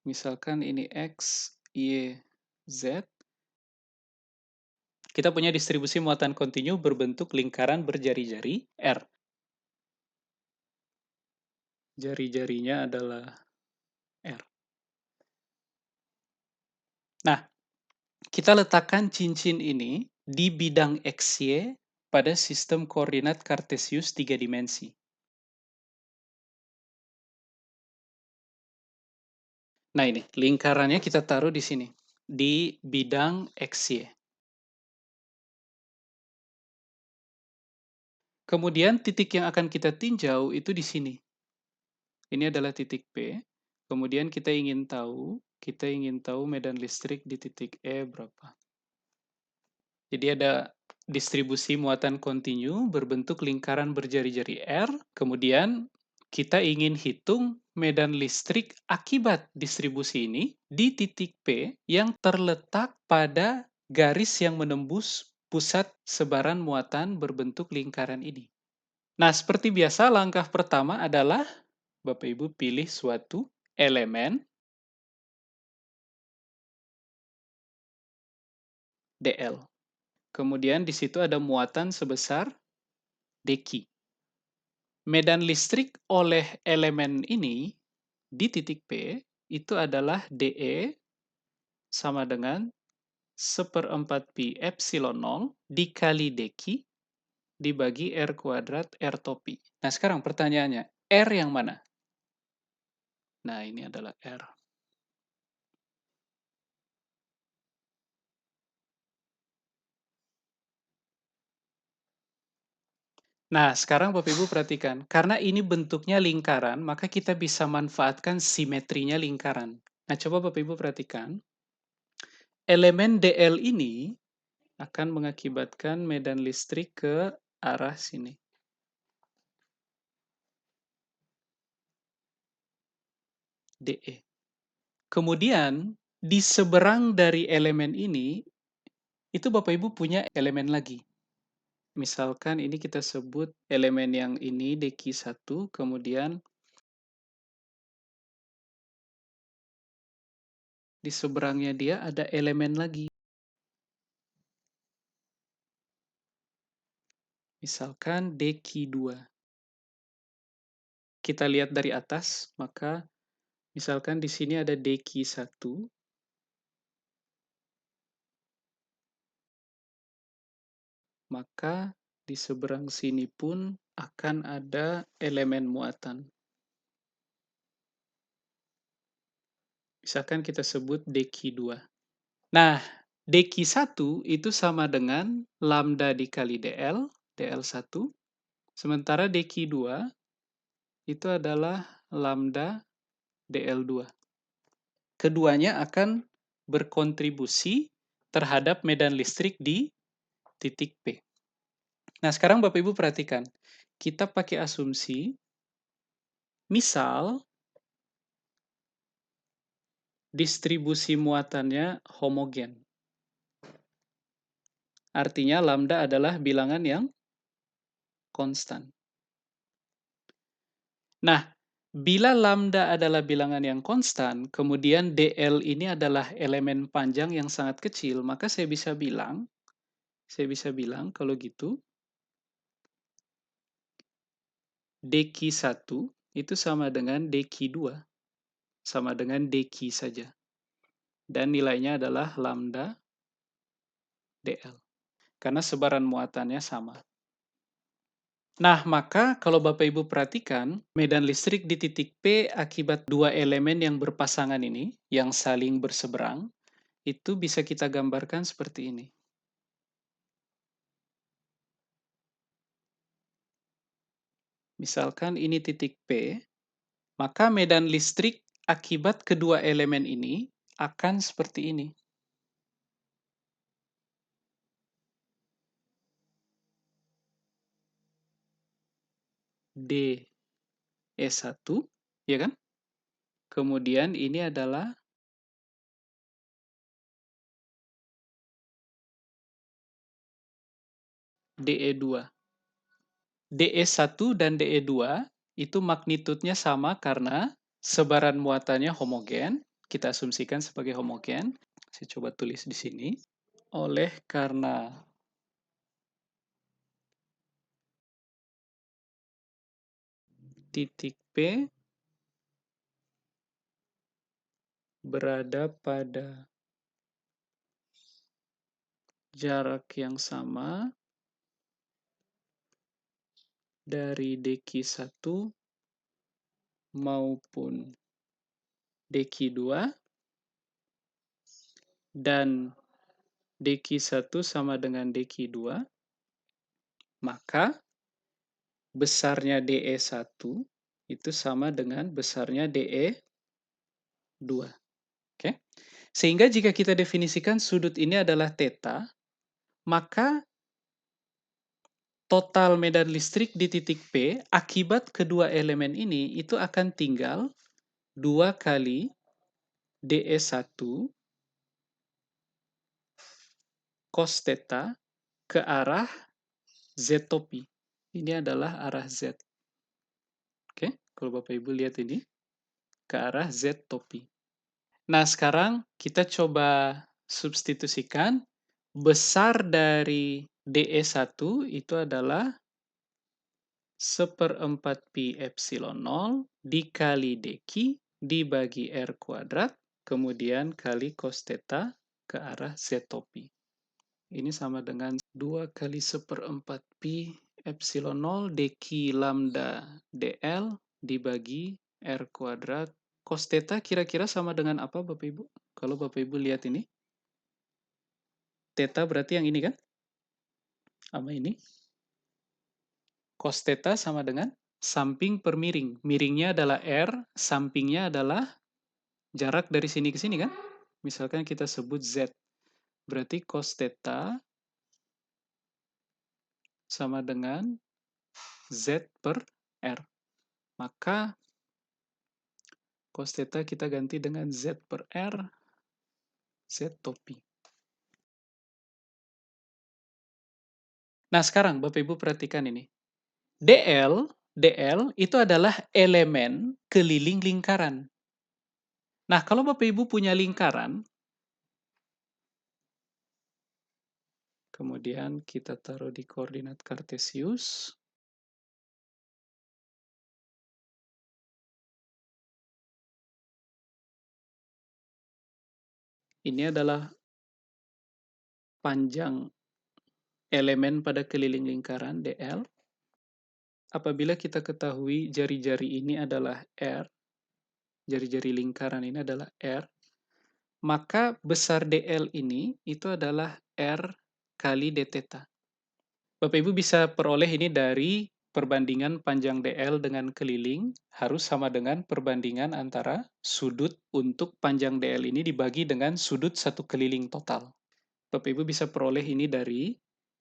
Misalkan ini X, Y, Z. Kita punya distribusi muatan kontinu berbentuk lingkaran berjari-jari R. Jari-jarinya adalah R. Nah, kita letakkan cincin ini di bidang XY pada sistem koordinat Kartesius 3 dimensi. Nah ini, lingkarannya kita taruh di sini, di bidang XY. Kemudian titik yang akan kita tinjau itu di sini. Ini adalah titik P. Kemudian kita ingin tahu medan listrik di titik E berapa. Jadi ada distribusi muatan kontinu berbentuk lingkaran berjari-jari R. Kemudian kita ingin hitung medan listrik akibat distribusi ini di titik P yang terletak pada garis yang menembus pusat sebaran muatan berbentuk lingkaran ini. Nah, seperti biasa, langkah pertama adalah Bapak Ibu pilih suatu elemen dl. Kemudian di situ ada muatan sebesar dq. Medan listrik oleh elemen ini di titik P itu adalah dE sama dengan 1/4 pi epsilon 0 dikali dq dibagi R kuadrat R topi. Nah, sekarang pertanyaannya, R yang mana? Nah, ini adalah R. Nah, sekarang Bapak Ibu perhatikan, karena ini bentuknya lingkaran, maka kita bisa manfaatkan simetrinya lingkaran. Nah, coba Bapak Ibu perhatikan, elemen dl ini akan mengakibatkan medan listrik ke arah sini. dE. Kemudian, di seberang dari elemen ini, itu Bapak Ibu punya elemen lagi. Misalkan ini kita sebut elemen yang ini dq1, kemudian di seberangnya dia ada elemen lagi. Misalkan dq2. Kita lihat dari atas, maka misalkan di sini ada dq1, maka di seberang sini pun akan ada elemen muatan. Misalkan kita sebut dq2. Nah, dq1 itu sama dengan lambda dikali dl, dl1, sementara dq2 itu adalah lambda dl2. Keduanya akan berkontribusi terhadap medan listrik di titik P. Nah, sekarang Bapak Ibu perhatikan. Kita pakai asumsi, misal distribusi muatannya homogen. Artinya lambda adalah bilangan yang konstan. Nah, bila lambda adalah bilangan yang konstan, kemudian dl ini adalah elemen panjang yang sangat kecil, maka saya bisa bilang kalau gitu, dq1 itu sama dengan dq2, sama dengan dq saja. Dan nilainya adalah lambda dl, karena sebaran muatannya sama. Nah, maka kalau Bapak Ibu perhatikan, medan listrik di titik P akibat dua elemen yang berpasangan ini, yang saling berseberang, itu bisa kita gambarkan seperti ini. Misalkan ini titik P, maka medan listrik akibat kedua elemen ini akan seperti ini. dE1, ya kan? Kemudian ini adalah dE2. dE1 dan dE2 itu magnitudenya sama karena sebaran muatannya homogen. kita asumsikan sebagai homogen. Saya coba tulis di sini. Oleh karena titik P berada pada jarak yang sama dari dq1 maupun dq2 dan dq1 sama dengan dq2, maka besarnya DE1 itu sama dengan besarnya DE2. Oke? Sehingga jika kita definisikan sudut ini adalah theta, maka total medan listrik di titik P akibat kedua elemen ini itu akan tinggal 2 kali DE1 cos theta ke arah Z topi. Ini adalah arah Z. Oke, kalau Bapak Ibu lihat ini, ke arah Z topi. Nah, sekarang kita coba substitusikan besar dari DE1 itu adalah 1/4 pi epsilon 0 dikali dq dibagi R kuadrat, kemudian kali cos theta ke arah Z topi. Ini sama dengan 2 kali 1/4 pi epsilon 0 dq lambda dl dibagi R kuadrat. Cos theta kira-kira sama dengan apa Bapak Ibu? Kalau Bapak Ibu lihat ini. Theta berarti yang ini kan? Sama ini. Cos theta sama dengan samping per miring. Miringnya adalah R, sampingnya adalah jarak dari sini ke sini kan? Misalkan kita sebut Z. Berarti cos theta sama dengan Z per R. Maka cos theta kita ganti dengan Z per R, Z topi. Nah, sekarang Bapak Ibu perhatikan ini. DL itu adalah elemen keliling lingkaran. Nah, kalau Bapak Ibu punya lingkaran, kemudian kita taruh di koordinat kartesius. Ini adalah panjang elemen pada keliling lingkaran DL. Apabila kita ketahui jari-jari ini adalah R, jari-jari lingkaran ini adalah R, maka besar DL ini itu adalah R kali d theta. Bapak Ibu bisa peroleh ini dari perbandingan panjang DL dengan keliling harus sama dengan perbandingan antara sudut untuk panjang DL ini dibagi dengan sudut satu keliling total. Bapak Ibu bisa peroleh ini dari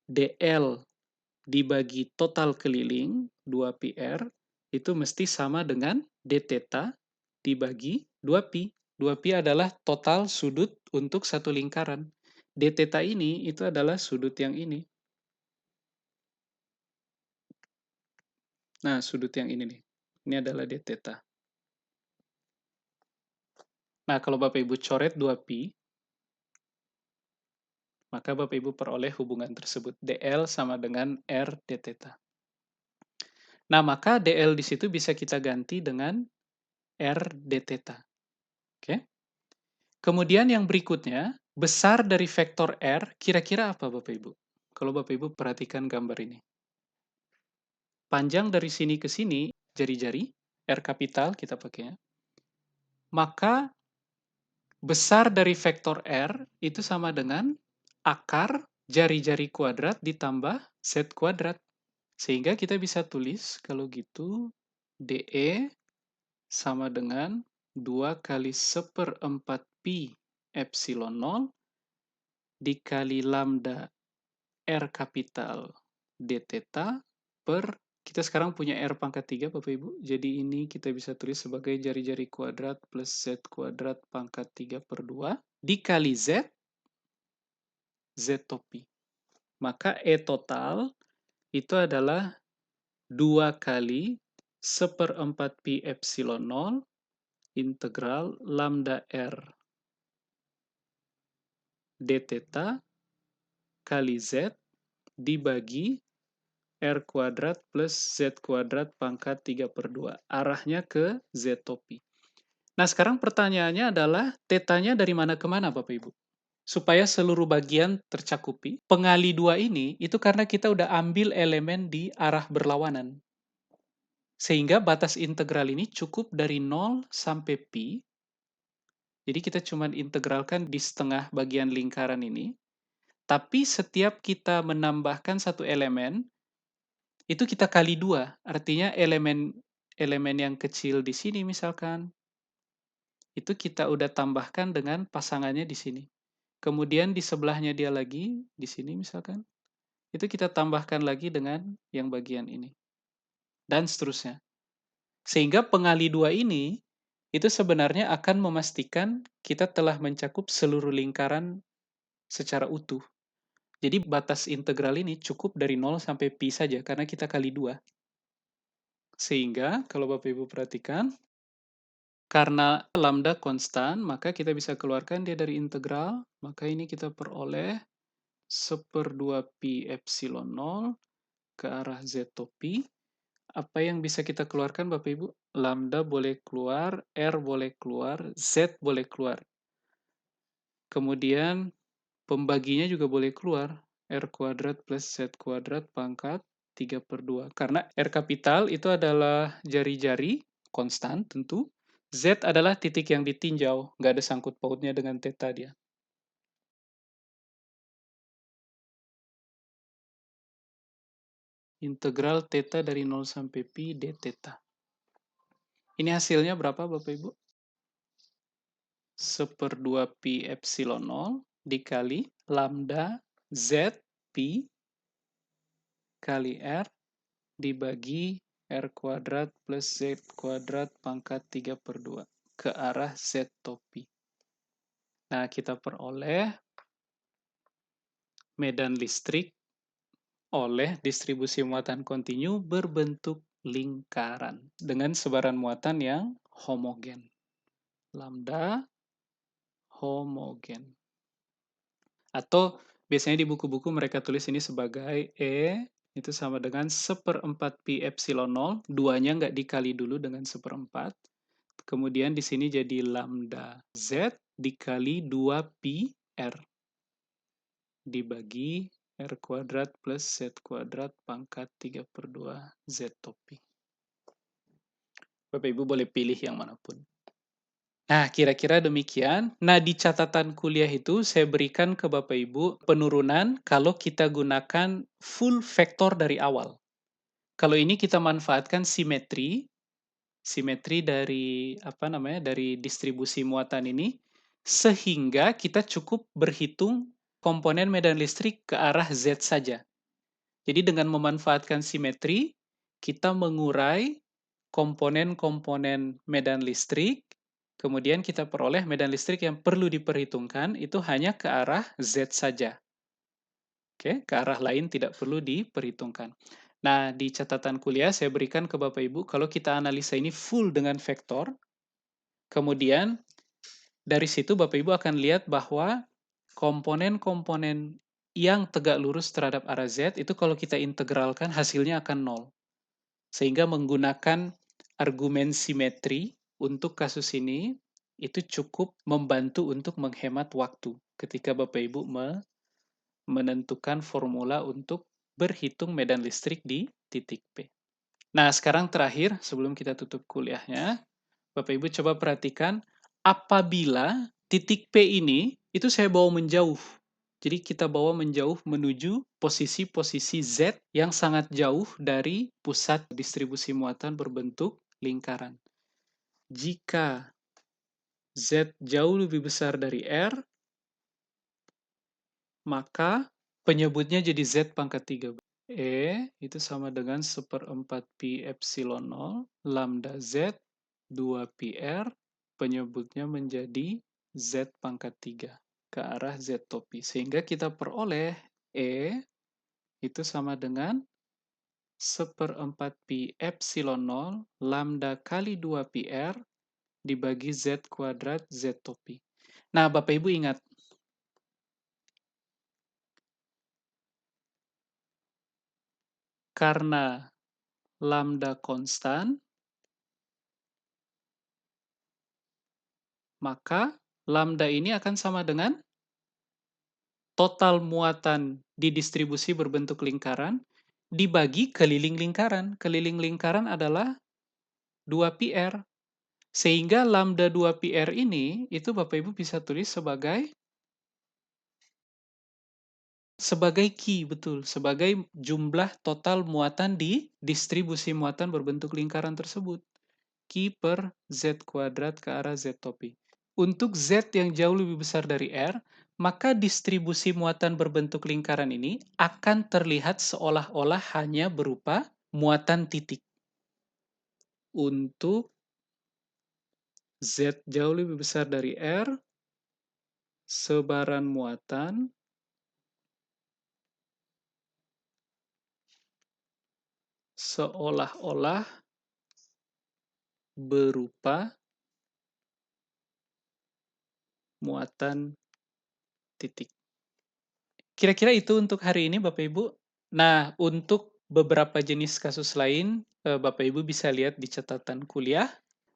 DL dibagi total keliling 2πr itu mesti sama dengan d theta dibagi 2pi. 2pi adalah total sudut untuk satu lingkaran. D theta ini itu adalah sudut yang ini. Nah, sudut yang ini nih. Ini adalah d theta. Nah, kalau Bapak Ibu coret 2pi, maka Bapak Ibu peroleh hubungan tersebut. DL sama dengan R d theta. Nah, maka DL di situ bisa kita ganti dengan R d theta. Oke. Kemudian yang berikutnya, besar dari vektor R, kira-kira apa Bapak Ibu? Kalau Bapak Ibu perhatikan gambar ini. Panjang dari sini ke sini, jari-jari, R kapital kita pakainya. Maka besar dari vektor R itu sama dengan akar jari-jari kuadrat ditambah Z kuadrat. Sehingga kita bisa tulis kalau gitu DE sama dengan 2 kali 1/4 pi epsilon 0 dikali lambda R kapital d theta per, kita sekarang punya R pangkat 3 Bapak Ibu, jadi ini kita bisa tulis sebagai jari-jari kuadrat plus Z kuadrat pangkat 3 per 2 dikali Z, Z topi. Maka E total itu adalah 2 kali 1/4 pi epsilon 0 integral lambda R d theta kali Z dibagi R kuadrat plus Z kuadrat pangkat 3/2. Arahnya ke Z topi. Nah, sekarang pertanyaannya adalah tetanya dari mana ke mana, Bapak Ibu? Supaya seluruh bagian tercakupi, pengali dua ini itu karena kita udah ambil elemen di arah berlawanan. Sehingga batas integral ini cukup dari 0 sampai pi. Jadi kita cuma integralkan di setengah bagian lingkaran ini. Tapi setiap kita menambahkan satu elemen, itu kita kali dua. Artinya elemen elemen yang kecil di sini misalkan, itu kita udah tambahkan dengan pasangannya di sini. Kemudian di sebelahnya dia lagi, di sini misalkan, itu kita tambahkan lagi dengan yang bagian ini. Dan seterusnya. Sehingga pengali dua ini, itu sebenarnya akan memastikan kita telah mencakup seluruh lingkaran secara utuh. Jadi batas integral ini cukup dari 0 sampai pi saja, karena kita kali dua. Sehingga, kalau Bapak Ibu perhatikan, karena lambda konstan, maka kita bisa keluarkan dia dari integral, maka ini kita peroleh 1/2 pi epsilon 0 ke arah z topi. Apa yang bisa kita keluarkan Bapak Ibu? Lambda boleh keluar, R boleh keluar, Z boleh keluar. Kemudian pembaginya juga boleh keluar, R kuadrat plus Z kuadrat pangkat 3/2. Karena R kapital itu adalah jari-jari, konstan tentu. Z adalah titik yang ditinjau, nggak ada sangkut pautnya dengan theta dia. Integral theta dari 0 sampai pi d theta. Ini hasilnya berapa Bapak Ibu? 1/2 pi epsilon 0 dikali lambda Z pi kali R dibagi R kuadrat plus Z kuadrat pangkat 3/2 ke arah Z topi. Nah, kita peroleh medan listrik oleh distribusi muatan kontinu berbentuk lingkaran dengan sebaran muatan yang homogen. Lambda homogen. Atau biasanya di buku-buku mereka tulis ini sebagai E itu sama dengan 1/4 pi epsilon 0, duanya nggak dikali dulu dengan 1/4. Kemudian di sini jadi lambda Z dikali 2 pi R dibagi R kuadrat plus Z kuadrat pangkat 3/2 Z topi. Bapak Ibu boleh pilih yang manapun. Nah, kira-kira demikian. Nah, di catatan kuliah itu saya berikan ke Bapak Ibu penurunan kalau kita gunakan full vektor dari awal. Kalau ini kita manfaatkan simetri, simetri dari apa namanya? Dari distribusi muatan ini sehingga kita cukup berhitung komponen medan listrik ke arah Z saja. Jadi dengan memanfaatkan simetri, kita mengurai komponen-komponen medan listrik, kemudian kita peroleh medan listrik yang perlu diperhitungkan itu hanya ke arah Z saja. Oke, ke arah lain tidak perlu diperhitungkan. Nah, di catatan kuliah saya berikan ke Bapak Ibu, kalau kita analisa ini full dengan vektor, kemudian dari situ Bapak Ibu akan lihat bahwa komponen-komponen yang tegak lurus terhadap arah Z itu kalau kita integralkan hasilnya akan 0. Sehingga menggunakan argumen simetri untuk kasus ini itu cukup membantu untuk menghemat waktu ketika Bapak Ibu menentukan formula untuk berhitung medan listrik di titik P. Nah, sekarang terakhir sebelum kita tutup kuliahnya, Bapak Ibu coba perhatikan apabila titik P ini itu saya bawa menjauh. Jadi kita bawa menjauh menuju posisi-posisi Z yang sangat jauh dari pusat distribusi muatan berbentuk lingkaran. Jika Z jauh lebih besar dari R, maka penyebutnya jadi Z pangkat 3. E itu sama dengan 1/4 pi epsilon 0 lambda Z 2 pi R, penyebutnya menjadi Z pangkat 3 ke arah Z topi. Sehingga kita peroleh E itu sama dengan 1/4 pi epsilon 0 lambda kali 2 pi R dibagi Z kuadrat Z topi. Nah, Bapak Ibu ingat, karena lambda konstan, maka lambda ini akan sama dengan total muatan di distribusi berbentuk lingkaran dibagi keliling lingkaran. Keliling lingkaran adalah 2pi R. Sehingga lambda 2pi R ini, itu Bapak Ibu bisa tulis sebagai Q, betul. Sebagai jumlah total muatan di distribusi muatan berbentuk lingkaran tersebut. Q per Z kuadrat ke arah Z topi. Untuk Z yang jauh lebih besar dari R, maka distribusi muatan berbentuk lingkaran ini akan terlihat seolah-olah hanya berupa muatan titik. Untuk Z jauh lebih besar dari R, sebaran muatan seolah-olah berupa muatan titik. Kira-kira itu untuk hari ini Bapak Ibu. Nah, untuk beberapa jenis kasus lain, Bapak Ibu bisa lihat di catatan kuliah.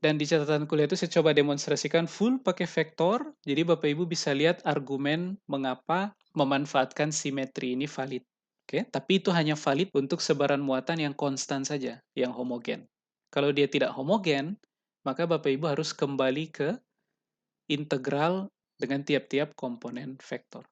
Dan di catatan kuliah itu saya coba demonstrasikan full pakai vektor. Jadi Bapak Ibu bisa lihat argumen mengapa memanfaatkan simetri ini valid. Oke, tapi itu hanya valid untuk sebaran muatan yang konstan saja, yang homogen. Kalau dia tidak homogen, maka Bapak Ibu harus kembali ke integral dengan tiap-tiap komponen vektor.